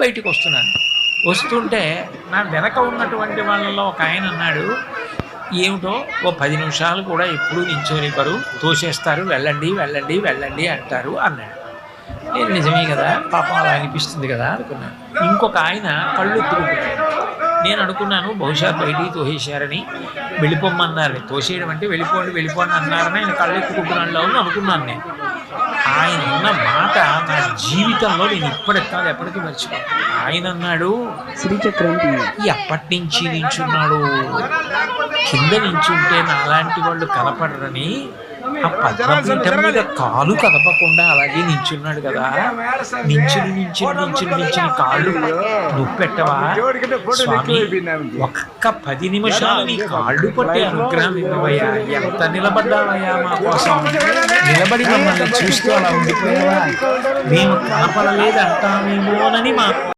బయటికి వస్తున్నాను. వస్తుంటే నా వెనక ఉన్నటువంటి వాళ్ళలో ఒక ఆయన అన్నాడు, ఏమిటో ఓ 10 నిమిషాలు కూడా ఎప్పుడూ నించోనివ్వరు, తోసేస్తారు, వెళ్ళండి వెళ్ళండి వెళ్ళండి అంటారు అన్నాడు. నేను నిజమే కదా, పాపం అలా అనిపిస్తుంది కదా అనుకున్నాను. ఇంకొక ఆయన కళ్ళు ఎత్తుకుంటున్నాడు. నేను అనుకున్నాను బహుశా బయటికి తోసేశారని, వెళ్ళిపోమన్నారని. తోసేయడం అంటే వెళ్ళిపోండి వెళ్ళిపోండి అన్నారని ఆయన కళ్ళు ఎత్తుకుంటున్నాడు అని అనుకున్నాను నేను. ఆయన అన్న మాట నా జీవితంలో నేను ఇప్పటికి కాదు ఎప్పటికీ మర్చిపోయాను. ఆయన అన్నాడు, శ్రీచక్రం ఎప్పటి నుంచి నించున్నాడు, కింద నించుంటే నాలాంటి వాళ్ళు కనపడరని ఆ పద్మపీఠం మీద కాలు కదపకుండా అలాగే నించున్నాడు కదా, నించుని కాళ్ళు నొప్పెట్టవా స్వామి, ఒక్క 10 నిమిషాలు నీ కాళ్ళు పట్టి అనుగ్రహం ఇవ్వవయ్యా, ఎంత నిలబడ్డావయ్యా మా కోసం, నిలబడి మమ్మల్ని చూస్తూ అలా ఉండిపోయావా, మేము కనపడలేదు అంటామేమోనని మా